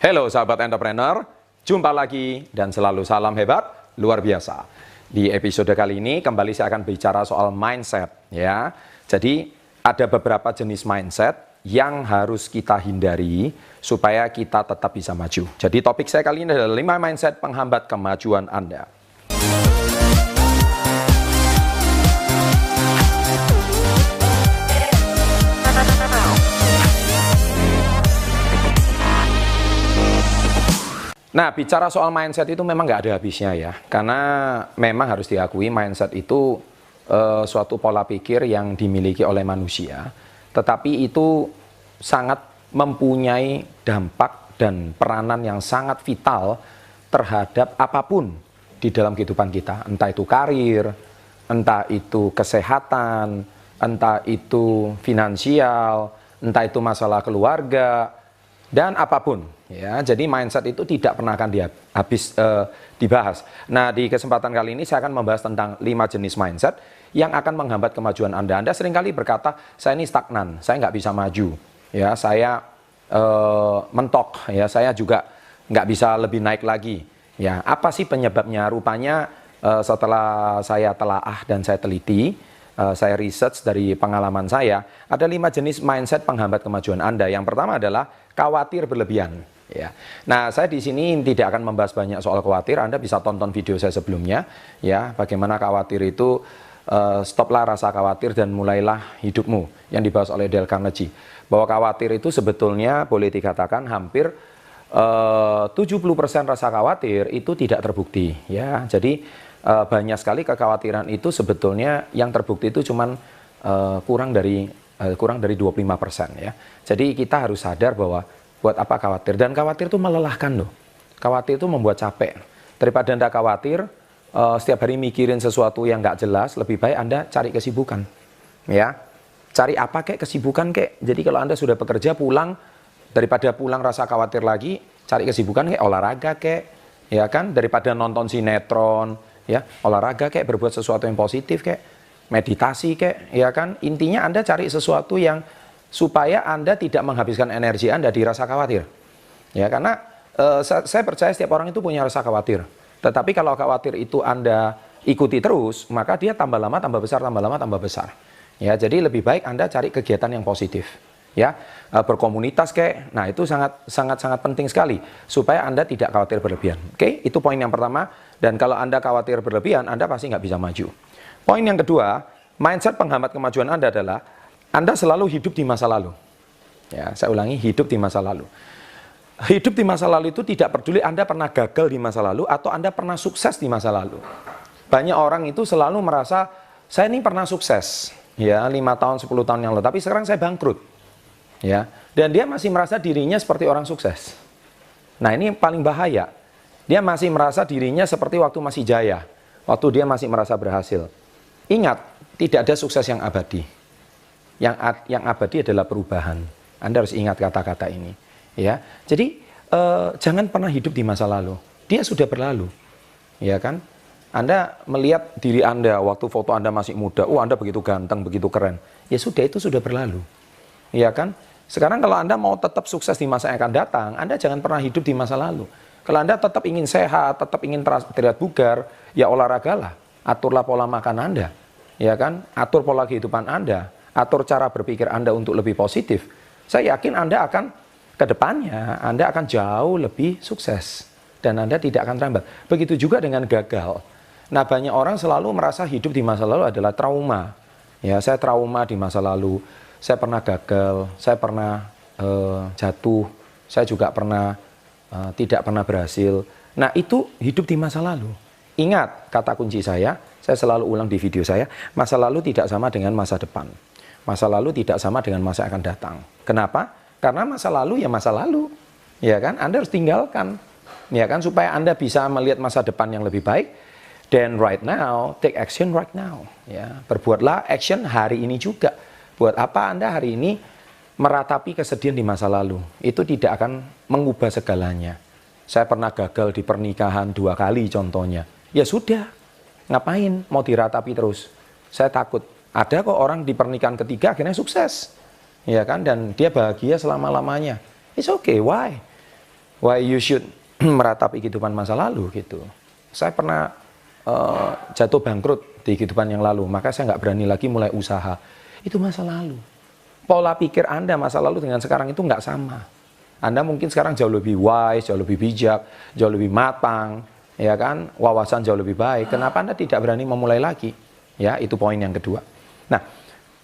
Halo sahabat entrepreneur, jumpa lagi dan selalu salam hebat luar biasa. Di episode kali ini kembali saya akan bicara soal mindset ya. Jadi ada beberapa jenis mindset yang harus kita hindari supaya kita tetap bisa maju. Jadi topik saya kali ini adalah 5 mindset penghambat kemajuan Anda. Nah, bicara soal mindset itu memang nggak ada habisnya ya. Karena memang harus diakui mindset itu suatu pola pikir yang dimiliki oleh manusia. Tetapi itu sangat mempunyai dampak dan peranan yang sangat vital terhadap apapun di dalam kehidupan kita. Entah itu karir, entah itu kesehatan, entah itu finansial, entah itu masalah keluarga, dan apapun. Ya, jadi mindset itu tidak pernah akan dibahas. Nah, di kesempatan kali ini saya akan membahas tentang 5 jenis mindset yang akan menghambat kemajuan Anda. Anda seringkali berkata, saya ini stagnan, saya nggak bisa maju. Ya, saya mentok. Ya, saya juga nggak bisa lebih naik lagi. Ya, apa sih penyebabnya? Rupanya setelah saya telaah dan saya teliti, saya research dari pengalaman saya, ada 5 jenis mindset penghambat kemajuan Anda. Yang pertama adalah khawatir berlebihan. Ya. Nah, saya di sini tidak akan membahas banyak soal khawatir. Anda bisa tonton video saya sebelumnya, ya, bagaimana khawatir itu stoplah rasa khawatir dan mulailah hidupmu, yang dibahas oleh Dale Carnegie. Bahwa khawatir itu sebetulnya boleh dikatakan hampir 70% rasa khawatir itu tidak terbukti, ya. Jadi banyak sekali kekhawatiran itu sebetulnya yang terbukti itu cuman kurang dari 25% ya. Jadi kita harus sadar bahwa buat apa khawatir, dan khawatir itu melelahkan loh. Khawatir itu membuat capek. Daripada Anda khawatir setiap hari mikirin sesuatu yang nggak jelas, lebih baik Anda cari kesibukan. Ya. Cari apa kek, kesibukan kek. Jadi kalau Anda sudah bekerja pulang, daripada pulang rasa khawatir lagi, cari kesibukan kek, olahraga kek. Ya kan, daripada nonton sinetron, ya, olahraga kek, berbuat sesuatu yang positif kek, meditasi kek, ya kan. Intinya Anda cari sesuatu yang supaya Anda tidak menghabiskan energi Anda di rasa khawatir. Ya, karena saya percaya setiap orang itu punya rasa khawatir. Tetapi kalau khawatir itu Anda ikuti terus, maka dia tambah lama tambah besar, tambah lama tambah besar. Ya, jadi lebih baik Anda cari kegiatan yang positif. Ya, berkomunitas kek. Nah, itu sangat penting sekali supaya Anda tidak khawatir berlebihan. Oke, itu poin yang pertama. Dan kalau Anda khawatir berlebihan, Anda pasti nggak bisa maju. Poin yang kedua, mindset penghambat kemajuan Anda adalah Anda selalu hidup di masa lalu. Ya, saya ulangi, hidup di masa lalu. Hidup di masa lalu itu tidak peduli Anda pernah gagal di masa lalu atau Anda pernah sukses di masa lalu. Banyak orang itu selalu merasa, saya ini pernah sukses, ya, 5 tahun, 10 tahun yang lalu, tapi sekarang saya bangkrut. Ya, dan dia masih merasa dirinya seperti orang sukses. Nah, ini paling bahaya. Dia masih merasa dirinya seperti waktu masih jaya, waktu dia masih merasa berhasil. Ingat, tidak ada sukses yang abadi. Yang abadi adalah perubahan. Anda harus ingat kata-kata ini. Ya, jadi jangan pernah hidup di masa lalu. Dia sudah berlalu, ya kan? Anda melihat diri Anda waktu foto Anda masih muda, Anda begitu ganteng, begitu keren. Ya sudah, itu sudah berlalu, ya kan? Sekarang kalau Anda mau tetap sukses di masa yang akan datang, Anda jangan pernah hidup di masa lalu. Kalau Anda tetap ingin sehat, tetap ingin terlihat bugar, ya olahragalah, aturlah pola makan Anda, ya kan? Atur pola kehidupan Anda. Atur cara berpikir Anda untuk lebih positif. Saya yakin Anda akan ke depannya, Anda akan jauh lebih sukses. Dan Anda tidak akan terhambat. Begitu juga dengan gagal. Nah, banyak orang selalu merasa hidup di masa lalu adalah trauma. Ya, saya trauma di masa lalu. Saya pernah gagal, saya pernah jatuh, saya juga pernah tidak pernah berhasil. Nah, itu hidup di masa lalu. Ingat, kata kunci saya selalu ulang di video saya, masa lalu tidak sama dengan masa depan. Masa lalu tidak sama dengan masa yang akan datang. Kenapa? Karena masa lalu ya masa lalu. Ya kan? Anda harus tinggalkan. Ya kan? Supaya Anda bisa melihat masa depan yang lebih baik. Then right now, take action right now. Ya, berbuatlah action hari ini juga. Buat apa Anda hari ini meratapi kesedihan di masa lalu? Itu tidak akan mengubah segalanya. Saya pernah gagal di pernikahan 2 kali contohnya. Ya sudah. Ngapain mau diratapi terus? Saya takut. Ada kok orang di pernikahan ketiga akhirnya sukses, ya kan, dan dia bahagia selama-lamanya. It's okay, why? why you should meratapi kehidupan masa lalu gitu. Saya pernah jatuh bangkrut di kehidupan yang lalu, maka saya nggak berani lagi mulai usaha. Itu masa lalu. Pola pikir Anda masa lalu dengan sekarang itu nggak sama. Anda mungkin sekarang jauh lebih wise, jauh lebih bijak, jauh lebih matang, ya kan? Wawasan jauh lebih baik. Kenapa Anda tidak berani memulai lagi? Ya, itu poin yang kedua. Nah,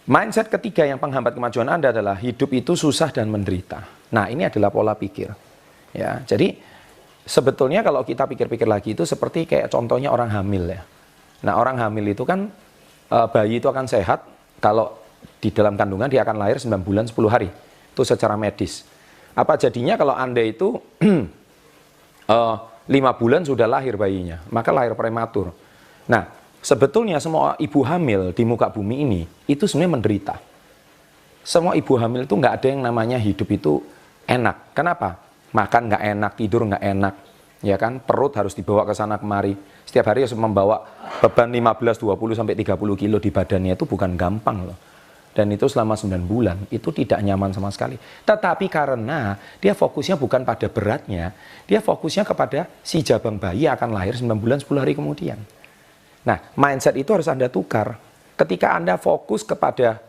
mindset ketiga yang penghambat kemajuan Anda adalah hidup itu susah dan menderita. Nah, ini adalah pola pikir. Ya, jadi sebetulnya kalau kita pikir-pikir lagi itu seperti kayak contohnya orang hamil ya. Nah, orang hamil itu kan bayi itu akan sehat kalau di dalam kandungan dia akan lahir 9 bulan 10 hari. Itu secara medis. Apa jadinya kalau Anda itu 5 bulan sudah lahir bayinya, maka lahir prematur. Nah, sebetulnya semua ibu hamil di muka bumi ini itu sebenarnya menderita. Semua ibu hamil itu nggak ada yang namanya hidup itu enak. Kenapa? Makan nggak enak, tidur nggak enak, ya kan? Perut harus dibawa ke sana kemari. Setiap hari harus membawa beban 15, 20 sampai 30 kilo di badannya, itu bukan gampang loh. Dan itu selama 9 bulan, itu tidak nyaman sama sekali. Tetapi karena dia fokusnya bukan pada beratnya, dia fokusnya kepada si jabang bayi akan lahir 9 bulan 10 hari kemudian. Nah, mindset itu harus Anda tukar. Ketika Anda fokus kepada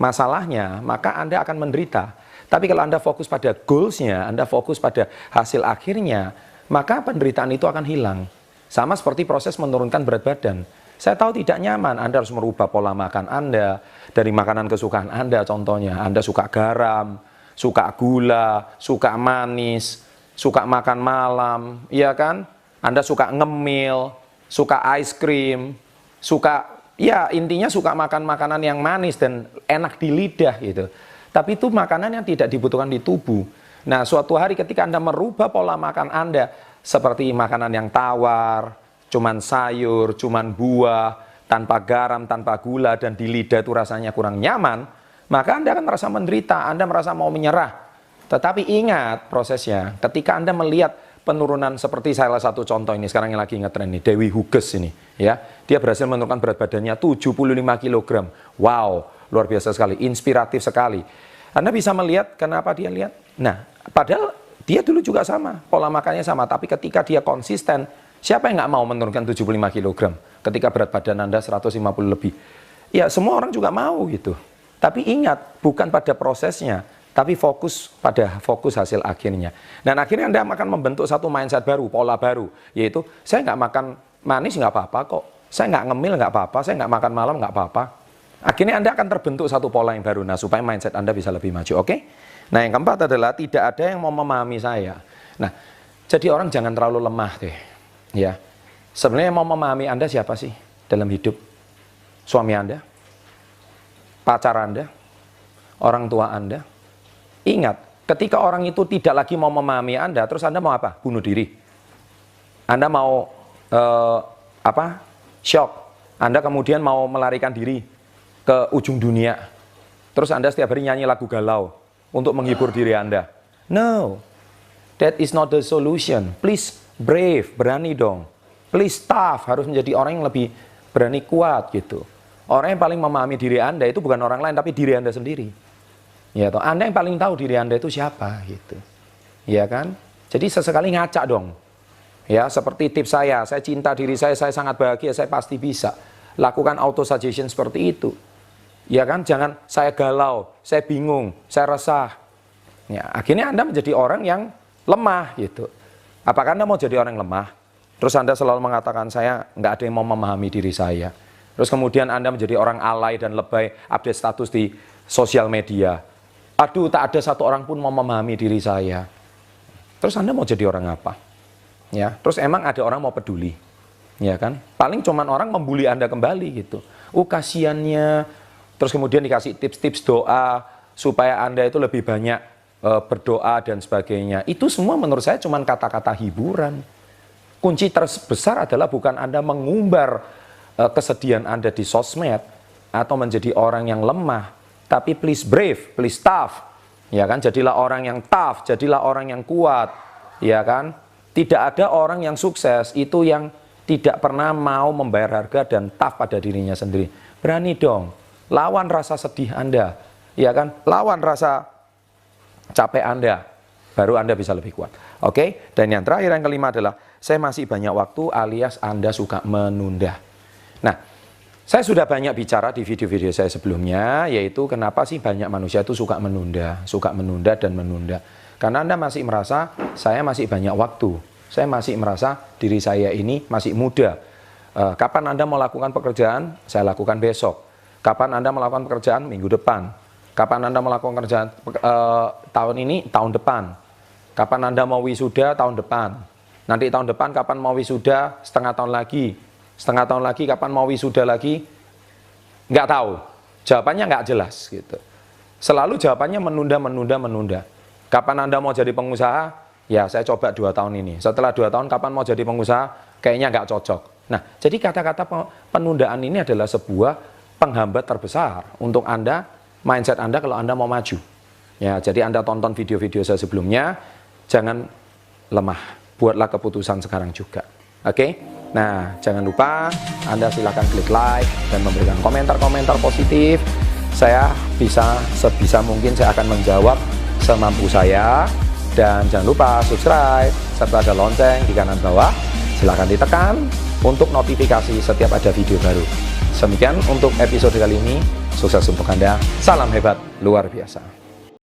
masalahnya, maka Anda akan menderita. Tapi kalau Anda fokus pada goals-nya, Anda fokus pada hasil akhirnya, maka penderitaan itu akan hilang. Sama seperti proses menurunkan berat badan. Saya tahu tidak nyaman, Anda harus merubah pola makan Anda, dari makanan kesukaan Anda contohnya. Anda suka garam, suka gula, suka manis, suka makan malam, iya kan? Anda suka ngemil, suka ice cream, suka, ya intinya suka makan makanan yang manis dan enak di lidah gitu. Tapi itu makanan yang tidak dibutuhkan di tubuh. Nah, suatu hari ketika Anda merubah pola makan Anda, seperti makanan yang tawar, cuman sayur, cuman buah, tanpa garam, tanpa gula, dan di lidah itu rasanya kurang nyaman, maka Anda akan merasa menderita, Anda merasa mau menyerah. Tetapi ingat prosesnya, ketika Anda melihat penurunan seperti salah satu contoh ini, sekarang yang lagi ngetren ini, Dewi Huges ini, ya, dia berhasil menurunkan berat badannya 75 kg. Wow, luar biasa sekali, inspiratif sekali. Anda bisa melihat kenapa dia lihat. Nah, padahal dia dulu juga sama, pola makannya sama, tapi ketika dia konsisten, siapa yang nggak mau menurunkan 75 kg ketika berat badan Anda 150 lebih? Ya, semua orang juga mau gitu. Tapi ingat, bukan pada prosesnya, tapi fokus pada hasil akhirnya. Dan akhirnya Anda akan membentuk satu mindset baru, pola baru, yaitu saya nggak makan manis nggak apa-apa kok, saya nggak ngemil nggak apa-apa, saya nggak makan malam nggak apa-apa. Akhirnya Anda akan terbentuk satu pola yang baru, nah supaya mindset Anda bisa lebih maju, oke? Nah, yang keempat adalah tidak ada yang mau memahami saya. Nah, jadi orang jangan terlalu lemah deh. Ya, sebenarnya yang mau memahami Anda siapa sih dalam hidup? Suami Anda, pacar Anda, orang tua Anda. Ingat, ketika orang itu tidak lagi mau memahami Anda, terus Anda mau apa? Bunuh diri. Anda mau shock. Anda kemudian mau melarikan diri ke ujung dunia. Terus Anda setiap hari nyanyi lagu galau untuk menghibur diri Anda. No, that is not the solution. Please brave, berani dong. Please tough, harus menjadi orang yang lebih berani, kuat gitu. Orang yang paling memahami diri Anda itu bukan orang lain, tapi diri Anda sendiri. Ya toh, Anda yang paling tahu diri Anda itu siapa gitu. Ya kan? Jadi sesekali ngacak dong. Ya, seperti tips saya cinta diri saya sangat bahagia, saya pasti bisa. Lakukan auto suggestion seperti itu. Ya kan? Jangan saya galau, saya bingung, saya resah. Ya, akhirnya Anda menjadi orang yang lemah gitu. Apakah Anda mau jadi orang yang lemah? Terus Anda selalu mengatakan saya nggak ada yang mau memahami diri saya. Terus kemudian Anda menjadi orang alay dan lebay, update status di sosial media. Aduh, tak ada satu orang pun mau memahami diri saya. Terus Anda mau jadi orang apa? Ya, terus emang ada orang mau peduli? Ya kan? Paling cuman orang membuli Anda kembali gitu. Kasiannya. Terus kemudian dikasih tips-tips doa supaya Anda itu lebih banyak berdoa dan sebagainya. Itu semua menurut saya cuma kata-kata hiburan. Kunci terbesar adalah bukan Anda mengumbar kesedihan Anda di sosmed atau menjadi orang yang lemah, tapi please brave, please tough. Ya kan? Jadilah orang yang tough, jadilah orang yang kuat. Ya kan? Tidak ada orang yang sukses itu yang tidak pernah mau membayar harga dan tough pada dirinya sendiri. Berani dong. Lawan rasa sedih Anda, ya kan? Lawan rasa capek Anda. baru Anda bisa lebih kuat. Oke, dan yang terakhir, yang kelima adalah saya masih banyak waktu alias Anda suka menunda. Nah, saya sudah banyak bicara di video-video saya sebelumnya, yaitu kenapa sih banyak manusia itu suka menunda dan menunda. Karena Anda masih merasa saya masih banyak waktu, saya masih merasa diri saya ini masih muda. Kapan Anda mau lakukan pekerjaan? Saya lakukan besok. Kapan Anda melakukan pekerjaan? Minggu depan. Kapan Anda melakukan pekerjaan tahun ini? Tahun depan. Kapan Anda mau wisuda? Tahun depan. Nanti tahun depan kapan mau wisuda? Setengah tahun lagi. Setengah tahun lagi kapan mau wisuda lagi? Nggak tahu. Jawabannya nggak jelas gitu. Selalu jawabannya menunda. Kapan Anda mau jadi pengusaha? Ya saya coba 2 tahun ini. Setelah 2 tahun kapan mau jadi pengusaha? Kayaknya nggak cocok. Nah, jadi kata-kata penundaan ini adalah sebuah penghambat terbesar untuk Anda, mindset Anda kalau Anda mau maju. Ya, jadi Anda tonton video-video saya sebelumnya, jangan lemah, buatlah keputusan sekarang juga. Oke? Nah, jangan lupa Anda silakan klik like dan memberikan komentar-komentar positif. Saya sebisa mungkin saya akan menjawab semampu saya. Dan jangan lupa subscribe serta ada lonceng di kanan bawah. Silakan ditekan untuk notifikasi setiap ada video baru. Demikian untuk episode kali ini. Sukses untuk Anda. Salam hebat luar biasa.